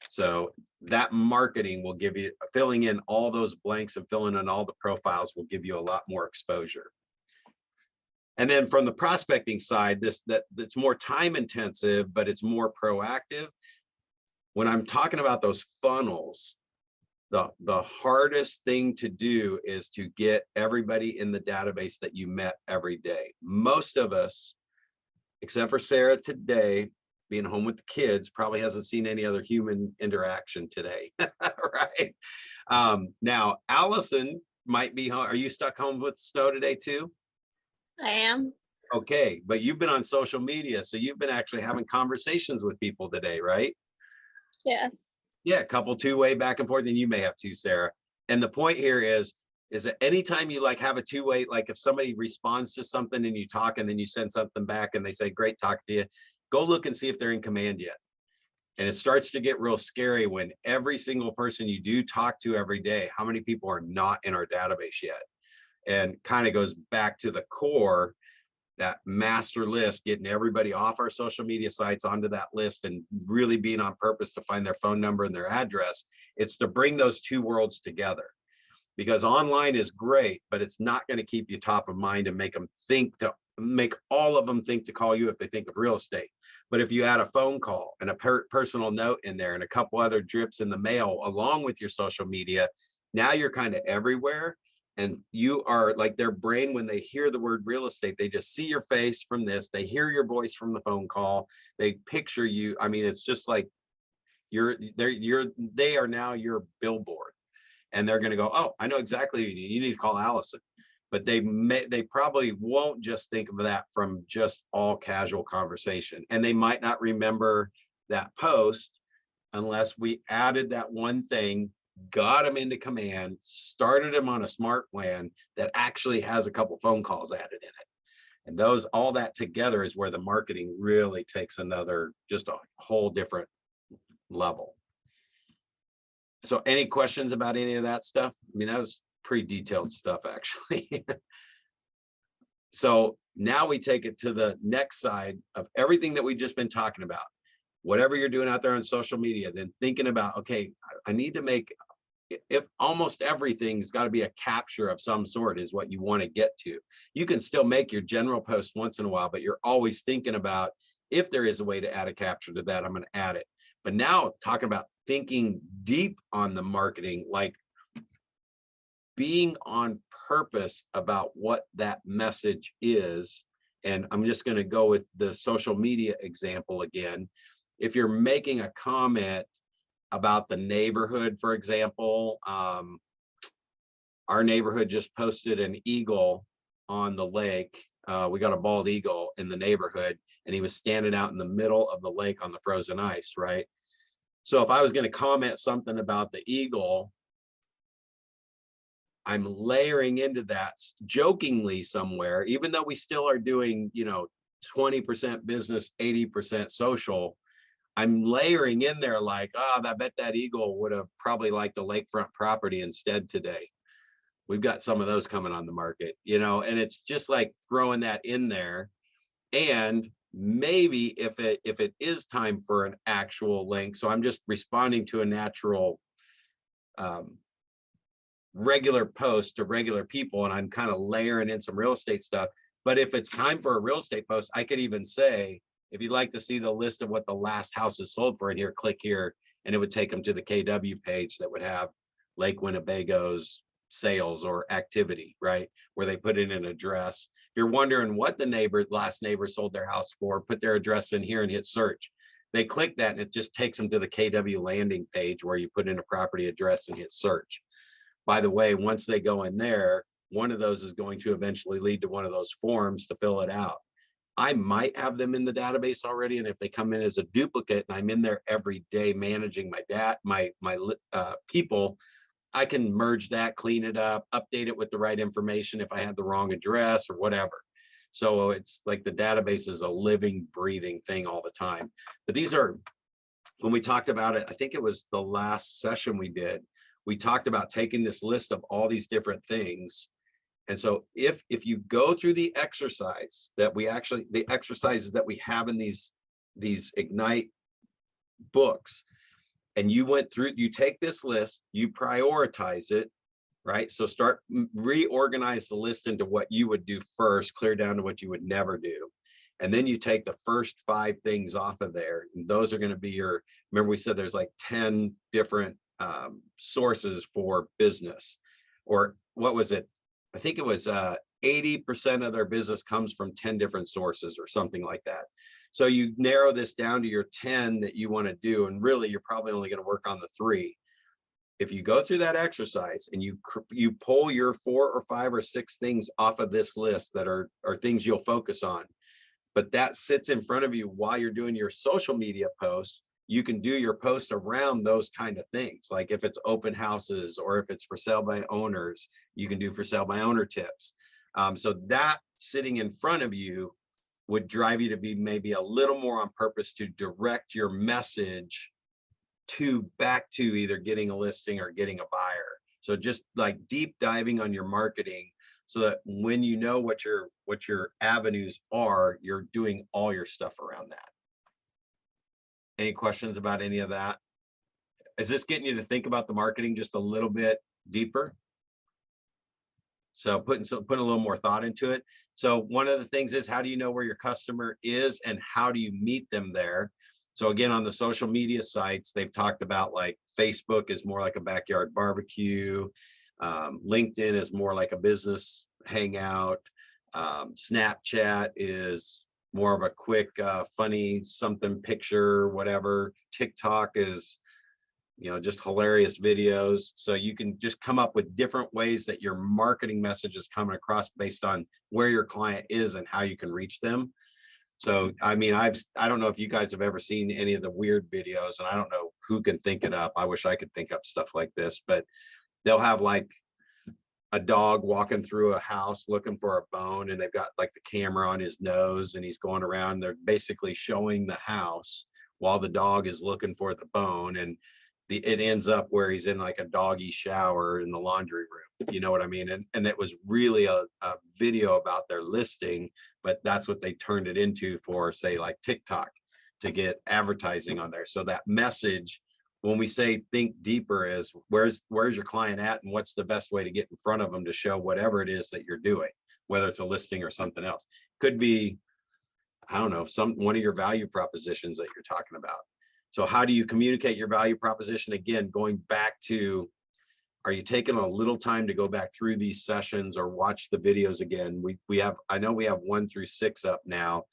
So that marketing will give you, filling in all those blanks and filling in all the profiles will give you a lot more exposure. And then from the prospecting side, that's more time intensive, but it's more proactive. When I'm talking about those funnels, the hardest thing to do is to get everybody in the database that you met every day. Most of us, except for Sarah today, being home with the kids, probably hasn't seen any other human interaction today, right? Now, Allison might be home. Are you stuck home with snow today too? I am. Okay, but you've been on social media, so you've been actually having conversations with people today, right? Yes. Yeah, a couple two-way back and forth, and you may have too, Sarah. And the point here is that anytime you like have a two-way, like if somebody responds to something and you talk and then you send something back and they say, great talk to you, go look and see if they're in command yet. And it starts to get real scary when every single person you do talk to every day, how many people are not in our database yet? And kind of goes back to the core, that master list, getting everybody off our social media sites onto that list and really being on purpose to find their phone number and their address. It's to bring those two worlds together, because online is great, but it's not going to keep you top of mind and make them think to make all of them think to call you if they think of real estate. But if you add a phone call and a personal note in there and a couple other drips in the mail along with your social media, now you're kind of everywhere. And you are like their brain, when they hear the word real estate, they just see your face from this, they hear your voice from the phone call, they picture you. I mean, it's just like they are now your billboard, and they're going to go, oh, I know exactly what you need to call Allison. But they probably won't just think of that from just all casual conversation, and they might not remember that post unless we added that one thing, got them into command, started them on a smart plan that actually has a couple phone calls added in it. And all that together is where the marketing really takes just a whole different level. So any questions about any of that stuff? I mean, that was pretty detailed stuff, actually. So now we take it to the next side of everything that we've just been talking about. Whatever you're doing out there on social media, then thinking about, okay, I need to make, if almost everything's got to be a capture of some sort is what you want to get to. You can still make your general post once in a while, but you're always thinking about, if there is a way to add a capture to that, I'm going to add it. But now talking about thinking deep on the marketing, like being on purpose about what that message is. And I'm just going to go with the social media example again. If you're making a comment about the neighborhood, for example, our neighborhood just posted an eagle on the lake. We got a bald eagle in the neighborhood, and he was standing out in the middle of the lake on the frozen ice, right? So if I was going to comment something about the eagle, I'm layering into that jokingly somewhere, even though we still are doing, 20% business, 80% social. I'm layering in there like, I bet that eagle would have probably liked the lakefront property instead today. We've got some of those coming on the market, and it's just like throwing that in there. And maybe if it is time for an actual link, so I'm just responding to a natural regular post to regular people, and I'm kind of layering in some real estate stuff. But if it's time for a real estate post, I could even say, if you'd like to see the list of what the last house is sold for in here, click here, and it would take them to the KW page that would have Lake Winnebago's sales or activity, right? Where they put in an address. If you're wondering what the last neighbor sold their house for, put their address in here and hit search. They click that and it just takes them to the KW landing page where you put in a property address and hit search. By the way, once they go in there, one of those is going to eventually lead to one of those forms to fill it out. I might have them in the database already, and if they come in as a duplicate and I'm in there every day managing my people, I can merge that, clean it up, update it with the right information if I had the wrong address or whatever. So it's like the database is a living, breathing thing all the time. But these are, when we talked about it, I think it was the last session we did, we talked about taking this list of all these different things. And so if you go through the exercise that we actually, the exercises that we have in these Ignite books, and you went through, you take this list, you prioritize it, right? So start reorganize the list into what you would do first, clear down to what you would never do. And then you take the first 5 things off of there. And those are going to be your, remember we said there's like 10 different sources for business, or what was it? I think it was 80% of their business comes from 10 different sources or something like that. So you narrow this down to your 10 that you want to do, and really you're probably only going to work on the 3. If you go through that exercise and you pull your 4 or 5 or 6 things off of this list that are things you'll focus on, but that sits in front of you while you're doing your social media posts, you can do your post around those kind of things. Like if it's open houses or if it's for sale by owners, you can do for sale by owner tips. So that sitting in front of you would drive you to be maybe a little more on purpose to direct your message back to either getting a listing or getting a buyer. So just like deep diving on your marketing so that when you know what your avenues are, you're doing all your stuff around that. Any questions about any of that? Is this getting you to think about the marketing just a little bit deeper? So putting a little more thought into it. So one of the things is, how do you know where your customer is and how do you meet them there? So again, on the social media sites, they've talked about like Facebook is more like a backyard barbecue. LinkedIn is more like a business hangout. Snapchat is more of a quick, funny something picture, whatever. TikTok is, just hilarious videos. So you can just come up with different ways that your marketing message is coming across based on where your client is and how you can reach them. So, I mean, I don't know if you guys have ever seen any of the weird videos, and I don't know who can think it up. I wish I could think up stuff like this, but they'll have like a dog walking through a house looking for a bone, and they've got like the camera on his nose and he's going around. They're basically showing the house while the dog is looking for the bone, and it ends up where he's in like a doggy shower in the laundry room. You know what I mean? And it was really a video about their listing, but that's what they turned it into for, say, like TikTok, to get advertising on there. So that message, when we say think deeper, is where's your client at and what's the best way to get in front of them to show whatever it is that you're doing, whether it's a listing or something else. Could be, I don't know, one of your value propositions that you're talking about. So how do you communicate your value proposition? Again, going back to, are you taking a little time to go back through these sessions or watch the videos again? I know we have 1 through 6 up now,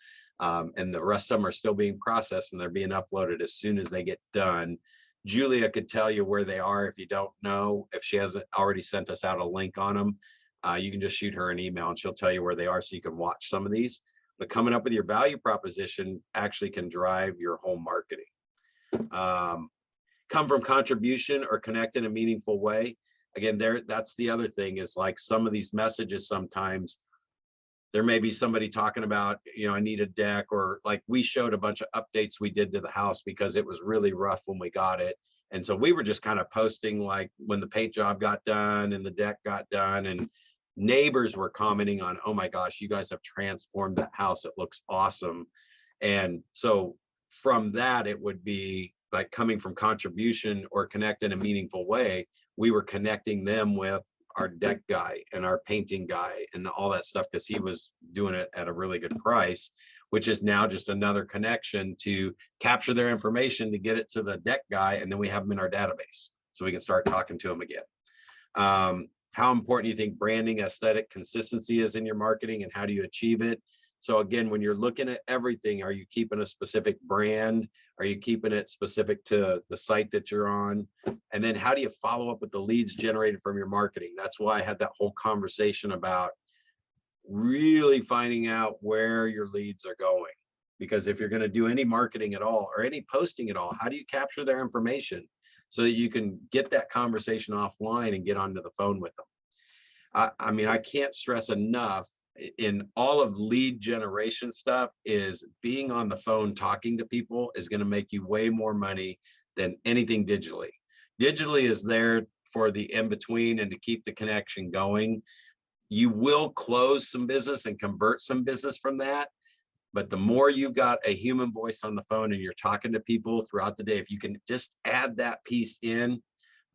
and the rest of them are still being processed and they're being uploaded as soon as they get done. Julia could tell you where they are if you don't know. If she hasn't already sent us out a link on them, you can just shoot her an email and she'll tell you where they are so you can watch some of these. But coming up with your value proposition actually can drive your whole marketing. Come from contribution or connect in a meaningful way. Again, that's the other thing, is like some of these messages, sometimes there may be somebody talking about, I need a deck, or like we showed a bunch of updates we did to the house because it was really rough when we got it. And so we were just kind of posting like when the paint job got done and the deck got done, and neighbors were commenting on, oh my gosh, you guys have transformed that house. It looks awesome. And so from that, it would be like coming from contribution or connect in a meaningful way. We were connecting them with our deck guy and our painting guy and all that stuff, because he was doing it at a really good price, which is now just another connection to capture their information to get it to the deck guy. And then we have them in our database so we can start talking to them again. How important do you think branding, aesthetic, consistency is in your marketing, and how do you achieve it? So again, when you're looking at everything, are you keeping a specific brand? Are you keeping it specific to the site that you're on? And then how do you follow up with the leads generated from your marketing? That's why I had that whole conversation about really finding out where your leads are going. Because if you're going to do any marketing at all or any posting at all, how do you capture their information? so that you can get that conversation offline and get onto the phone with them. I mean, I can't stress enough in all of lead generation stuff is being on the phone talking to people is going to make you way more money than anything digitally. Digitally is there for the in between and to keep the connection going. You will close some business and convert some business from that. But the more you've got a human voice on the phone and you're talking to people throughout the day, if you can just add that piece in,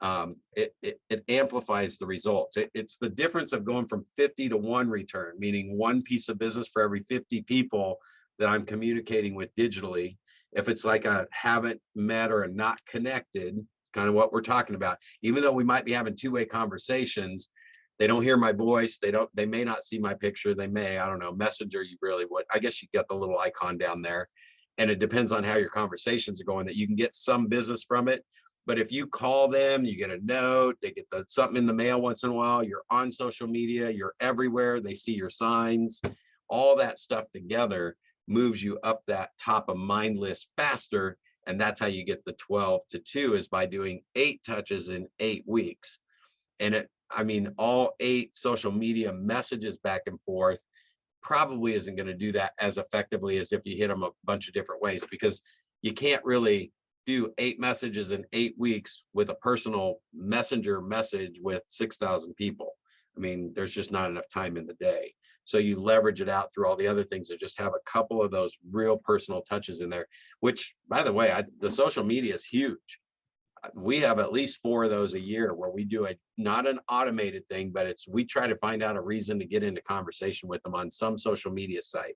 it amplifies the results. It's the difference of going from 50 to 1 return, meaning one piece of business for every 50 people that I'm communicating with digitally. If it's like a haven't met or a not connected, kind of what we're talking about, even though we might be having two-way conversations, they don't hear my voice. They may not see my picture. They may, I don't know, Messenger, you really would. I guess you got the little icon down there. And it depends on how your conversations are going that you can get some business from it. But if you call them, you get a note, they get something in the mail once in a while, you're on social media, you're everywhere, they see your signs, all that stuff together moves you up that top of mind list faster. And that's how you get the 12 to 2 is by doing 8 touches in 8 weeks. And I mean, all 8 social media messages back and forth probably isn't going to do that as effectively as if you hit them a bunch of different ways, because you can't really do 8 messages in 8 weeks with a personal messenger message with 6,000 people. I mean, there's just not enough time in the day. So you leverage it out through all the other things to just have a couple of those real personal touches in there, which, by the way, the social media is huge. We have at least 4 of those a year where we do not an automated thing, but we try to find out a reason to get into conversation with them on some social media site.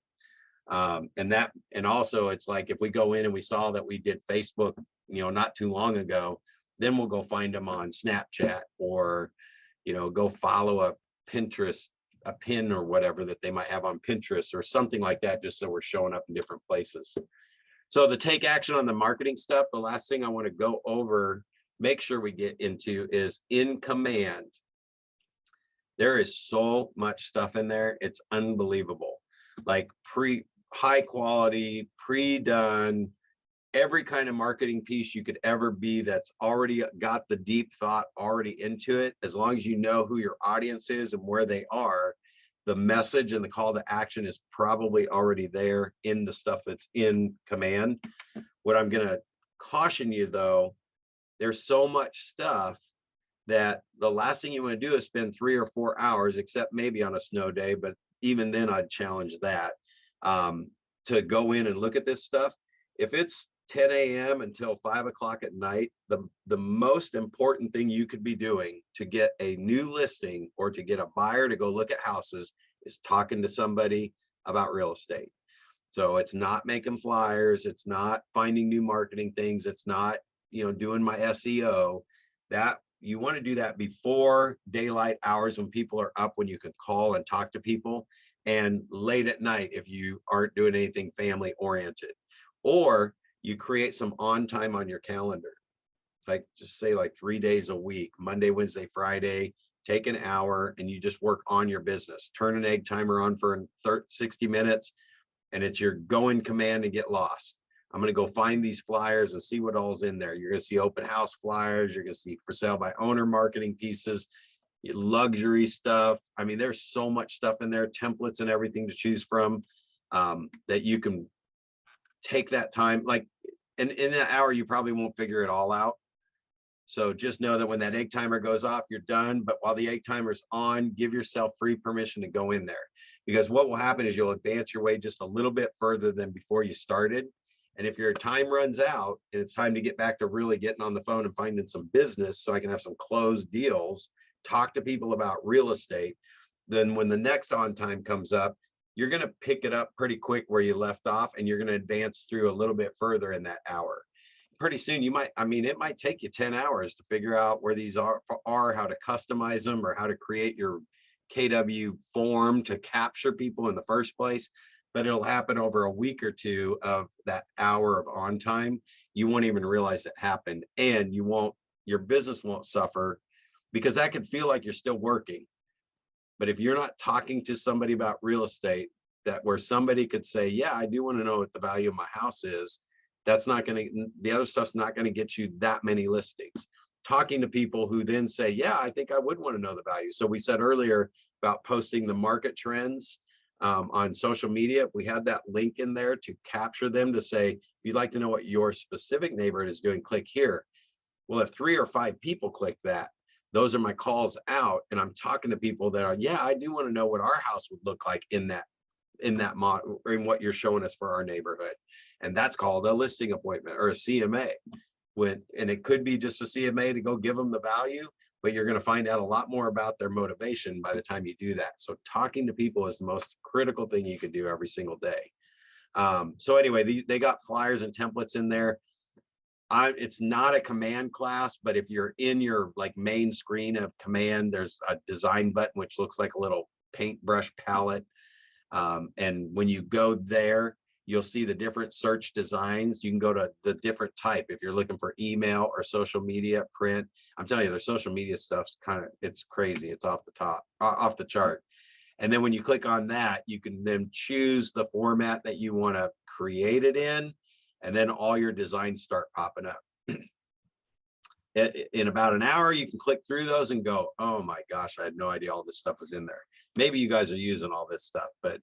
And also it's like, if we go in and we saw that we did Facebook, not too long ago, then we'll go find them on Snapchat or, go follow a Pinterest, a pin or whatever that they might have on Pinterest or something like that, just so we're showing up in different places. So the take action on the marketing stuff, the last thing I want to go over, make sure we get into is in command. There is so much stuff in there. It's unbelievable. Like high quality, pre-done, every kind of marketing piece you could ever be that's already got the deep thought already into it. As long as you know who your audience is and where they are, the message and the call to action is probably already there in the stuff that's in command. What I'm going to caution you though, there's so much stuff that the last thing you want to do is spend 3 or 4 hours, except maybe on a snow day, but even then I'd challenge that, to go in and look at this stuff. If it's 10 a.m. until 5 o'clock at night, the most important thing you could be doing to get a new listing or to get a buyer to go look at houses is talking to somebody about real estate. So it's not making flyers, it's not finding new marketing things, it's not, doing my SEO. That you want to do that before daylight hours when people are up, when you can call and talk to people, and late at night if you aren't doing anything family oriented, or you create some on time on your calendar, like just say like 3 days a week, Monday, Wednesday, Friday, take an hour and you just work on your business. Turn an egg timer on for 60 minutes and it's your go in command and get lost. I'm going to go find these flyers and see what all's in there. You're going to see open house flyers. You're going to see for sale by owner marketing pieces, luxury stuff. I mean, there's so much stuff in there, templates and everything to choose from, that you can take that time. Like in that hour, you probably won't figure it all out. So just know that when that egg timer goes off, you're done. But while the egg timer's on, give yourself free permission to go in there, because what will happen is you'll advance your way just a little bit further than before you started. And if your time runs out and it's time to get back to really getting on the phone and finding some business so I can have some closed deals, talk to people about real estate, then when the next on time comes up, you're going to pick it up pretty quick where you left off, and you're going to advance through a little bit further in that hour. Pretty soon it might take you 10 hours to figure out where these are, how to customize them, or how to create your KW form to capture people in the first place. But it'll happen over a week or 2 of that hour of on time. You won't even realize it happened, and your business won't suffer, because that could feel like you're still working. But if you're not talking to somebody about real estate, that where somebody could say, yeah, I do want to know what the value of my house is, That's not going to, the other stuff's not going to get you that many listings. Talking to people who then say, yeah, I think I would want to know the value. So we said earlier about posting the market trends on social media. If we had that link in there to capture them to say, if you'd like to know what your specific neighborhood is doing, click here. Well, if 3 or 5 people click that, those are my calls out. And I'm talking to people that are, yeah, I do want to know what our house would look like in that model, or in what you're showing us for our neighborhood. And that's called a listing appointment or a CMA. And it could be just a CMA to go give them the value, but you're going to find out a lot more about their motivation by the time you do that. So talking to people is the most critical thing you can do every single day. So anyway, they got flyers and templates in there. It's not a command class, but if you're in your like main screen of command, there's a design button, which looks like a little paintbrush palette. And when you go there, you'll see the different search designs. You can go to the different type if you're looking for email or social media, print. I'm telling you, their social media stuff's it's crazy. It's off the chart. And then when you click on that, you can then choose the format that you want to create it in. And then all your designs start popping up. In about an hour, you can click through those and go, oh my gosh, I had no idea all this stuff was in there. Maybe you guys are using all this stuff, but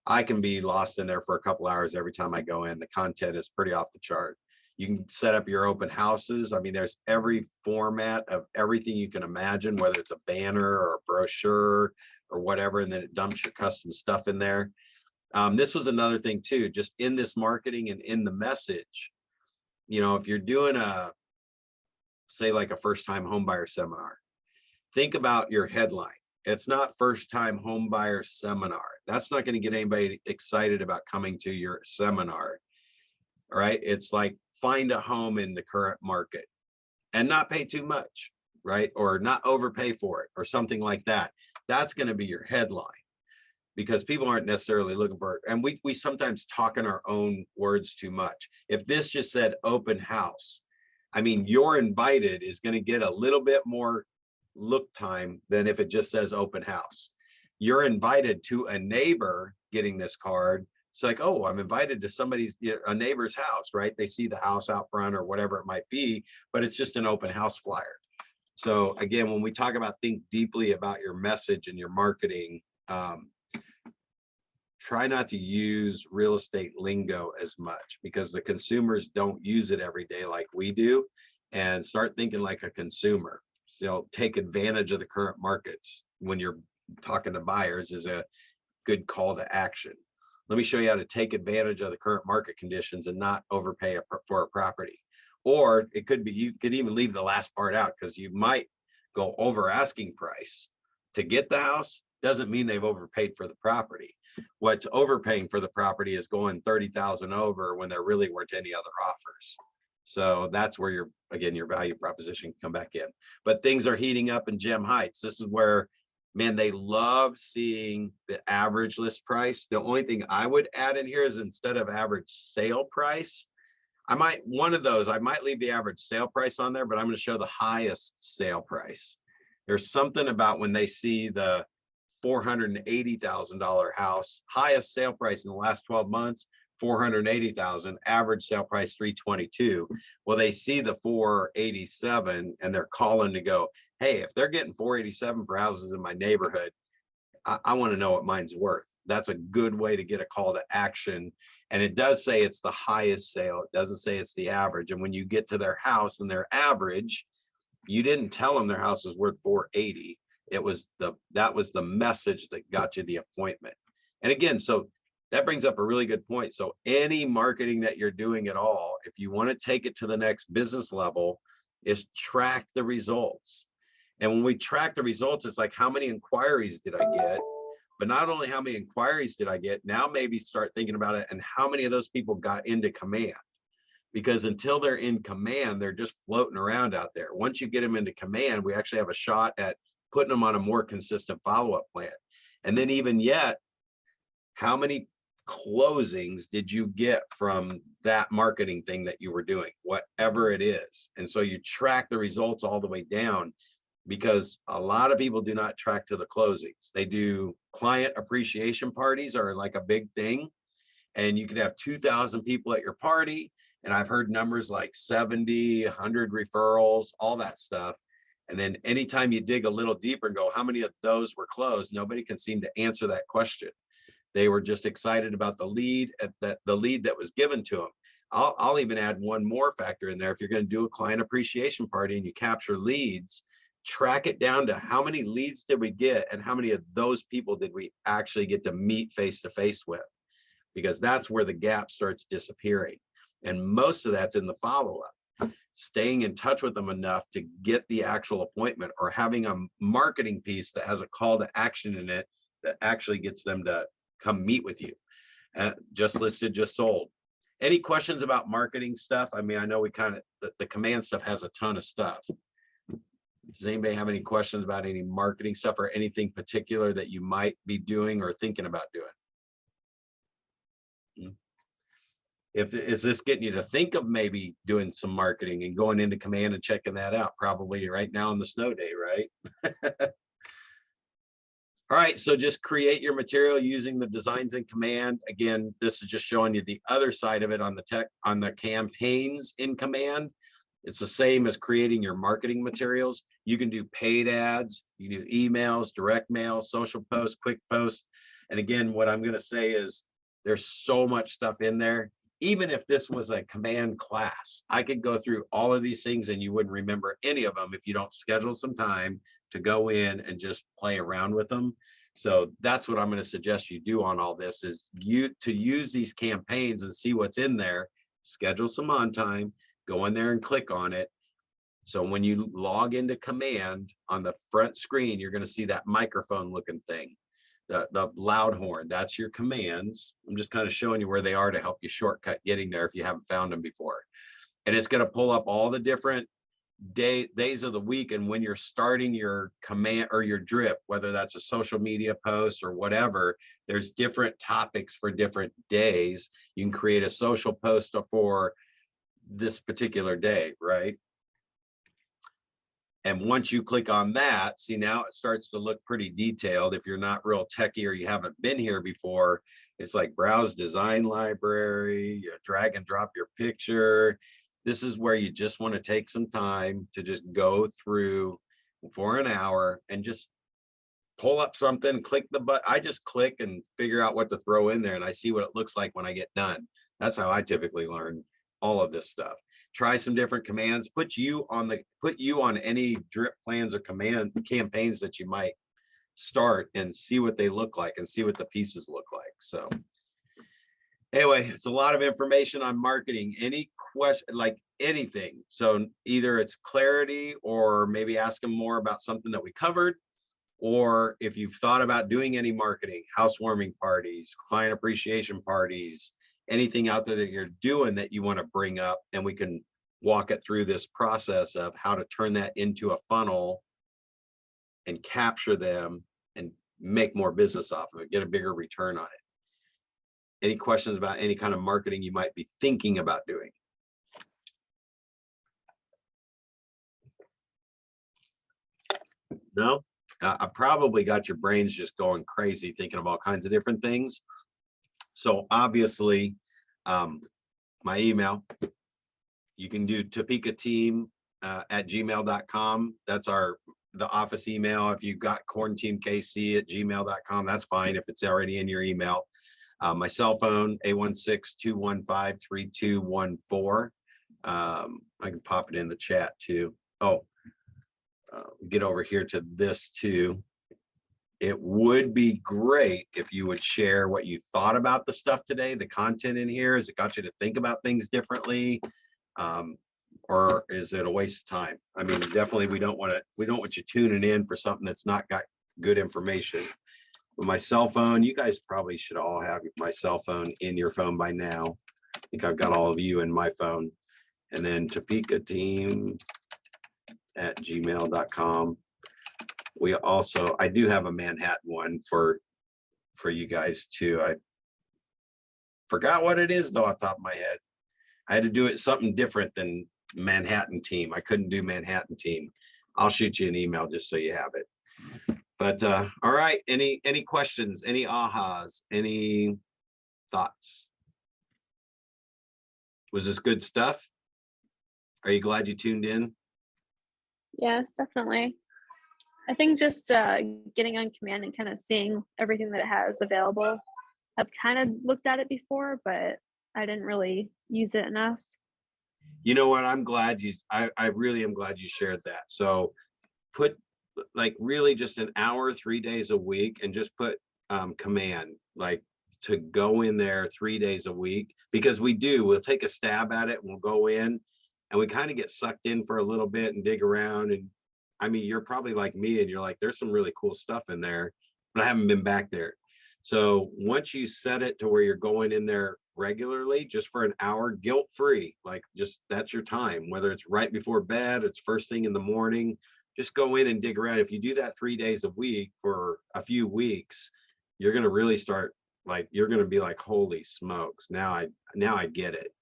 I can be lost in there for a couple hours every time I go in. The content is pretty off the chart. You can set up your open houses. I mean, there's every format of everything you can imagine, whether it's a banner or a brochure or whatever, and then it dumps your custom stuff in there. This was another thing too, just in this marketing and in the message, if you're doing say like a first-time homebuyer seminar, think about your headline. It's not first-time homebuyer seminar. That's not going to get anybody excited about coming to your seminar. All right. It's like find a home in the current market and not pay too much, right? Or not overpay for it or something like that. That's going to be your headline, because people aren't necessarily looking for it. And we sometimes talk in our own words too much. If this just said open house, I mean, your invited is going to get a little bit more look time than if it just says open house. You're invited to a neighbor getting this card. It's like, oh, I'm invited to a neighbor's house, right? They see the house out front or whatever it might be, but it's just an open house flyer. So again, when we talk about think deeply about your message and your marketing, try not to use real estate lingo as much, because the consumers don't use it every day like we do, and start thinking like a consumer. So take advantage of the current markets when you're talking to buyers is a good call to action. Let me show you how to take advantage of the current market conditions and not overpay for a property. Or it could be, you could even leave the last part out, because you might go over asking price to get the house. Doesn't mean they've overpaid for the property. What's overpaying for the property is going 30,000 over when there really weren't any other offers. So that's where your value proposition can come back in. But things are heating up in Gem Heights. This is where, man, they love seeing the average list price. The only thing I would add in here is, instead of average sale price, I might leave the average sale price on there, but I'm going to show the highest sale price. There's something about when they see the $480,000 house, highest sale price in the last 12 months, 480,000, average sale price 322. Well, they see the 487 and they're calling to go, hey, if they're getting 487 for houses in my neighborhood, I want to know what mine's worth. That's a good way to get a call to action. And it does say it's the highest sale. It doesn't say it's the average. And when you get to their house and their average, you didn't tell them their house was worth 480. That was the message that got you the appointment. And again, so that brings up a really good point. So any marketing that you're doing at all, if you want to take it to the next business level, is track the results. And when we track the results, it's like, how many inquiries did I get? But not only how many inquiries did I get, now maybe start thinking about it, and how many of those people got into command? Because until they're in command, they're just floating around out there. Once you get them into command, we actually have a shot at putting them on a more consistent follow-up plan. And then even yet, how many closings did you get from that marketing thing that you were doing, whatever it is? And so you track the results all the way down, because a lot of people do not track to the closings. They do client appreciation parties are like a big thing. And you could have 2,000 people at your party, And I've heard numbers like 70, 100 referrals, all that stuff. And then anytime you dig a little deeper and go, how many of those were closed? Nobody can seem to answer that question. They were just excited about the lead that was given to them. I'll even add one more factor in there. If you're going to do a client appreciation party and you capture leads, track it down to how many leads did we get and how many of those people did we actually get to meet face to face with, because that's where the gap starts disappearing. And most of that's in the follow-up, staying in touch with them enough to get the actual appointment, or having a marketing piece that has a call to action in it that actually gets them to come meet with you. Just listed, just sold. Any questions about marketing stuff? I mean, I know we kind of, the command stuff has a ton of stuff. Does anybody have any questions about any marketing stuff or anything particular that you might be doing or thinking about doing? Is this getting you to think of maybe doing some marketing and going into command and checking that out? Probably right now on the snow day, right? All right, so just create your material using the designs in command. Again, this is just showing you the other side of it on the campaigns in command. It's the same as creating your marketing materials. You can do paid ads, you can do emails, direct mail, social posts, quick posts. And again, what I'm going to say is there's so much stuff in there. Even if this was a command class, I could go through all of these things and you wouldn't remember any of them if you don't schedule some time to go in and just play around with them. So that's what I'm going to suggest you do on all this, is to use these campaigns and see what's in there, schedule some on time, go in there and click on it. So when you log into command on the front screen, you're going to see that microphone looking thing, the loud horn. That's your commands. I'm just kind of showing you where they are to help you shortcut getting there if you haven't found them before. And it's going to pull up all the different days of the week, and when you're starting your command or your drip, whether that's a social media post or whatever, there's different topics for different days. You can create a social post for this particular day, right? And once you click on that, see, now it starts to look pretty detailed. If you're not real techie or you haven't been here before, it's like browse design library, you drag and drop your picture. This is where you just want to take some time to just go through for an hour and just pull up something, click the button. I just click and figure out what to throw in there, and I see what it looks like when I get done. That's how I typically learn all of this stuff. Try some different commands, put you on any drip plans or command campaigns that you might start, and see what they look like and see what the pieces look like. So anyway, it's a lot of information on marketing. Any question, like anything. So either it's clarity, or maybe ask them more about something that we covered, or if you've thought about doing any marketing, housewarming parties, client appreciation parties, anything out there that you're doing that you want to bring up, and we can walk it through this process of how to turn that into a funnel and capture them and make more business off of it, get a bigger return on it. Any questions about any kind of marketing you might be thinking about doing? No? I probably got your brains just going crazy thinking of all kinds of different things. So obviously, my email, you can do topekateam@gmail.com. That's the office email. If you've got kornteamkc@gmail.com, that's fine if it's already in your email. My cell phone, 816-215-3214. I can pop it in the chat too. Oh, get over here to this too. It would be great if you would share what you thought about the stuff today, the content in here. Has it got you to think about things differently? Or is it a waste of time? I mean, definitely we don't want you tuning in for something that's not got good information. With my cell phone, you guys probably should all have my cell phone in your phone by now. I think I've got all of you in my phone. And then topekateam@gmail.com. I do have a Manhattan one for you guys too. I forgot what it is though off the top of my head. I had to do it something different than Manhattan team. I couldn't do Manhattan team. I'll shoot you an email just so you have it. But all right, any questions, any ahas, any thoughts? Was this good stuff? Are you glad you tuned in? Yes, definitely. I think just getting on command and kind of seeing everything that it has available. I've kind of looked at it before, but I didn't really use it enough. You know what? I'm glad I really am glad you shared that. So put like really just an hour, 3 days a week, and just put command, like to go in there 3 days a week, because we'll take a stab at it and we'll go in and we kind of get sucked in for a little bit and dig around. And I mean, you're probably like me and you're like, there's some really cool stuff in there, but I haven't been back there. So once you set it to where you're going in there regularly, just for an hour, guilt free, like just that's your time, whether it's right before bed, it's first thing in the morning, just go in and dig around. If you do that 3 days a week for a few weeks, you're going to really start, like, you're going to be like, holy smokes, now I get it.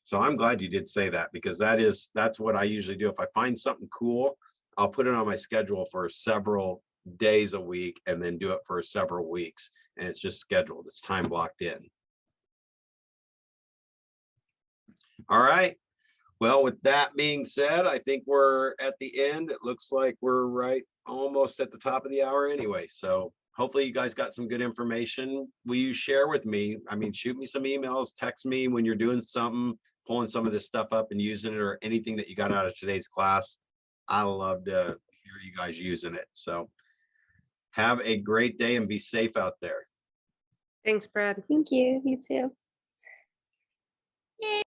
So I'm glad you did say that, because that's what I usually do. If I find something cool, I'll put it on my schedule for several days a week and then do it for several weeks. And it's just scheduled, it's time blocked in. All right. Well, with that being said, I think we're at the end. It looks like we're right almost at the top of the hour anyway. So hopefully you guys got some good information. Will you share with me? I mean, shoot me some emails, text me when you're doing something, pulling some of this stuff up and using it, or anything that you got out of today's class. I love to hear you guys using it. So have a great day and be safe out there. Thanks, Brad. Thank you. You too.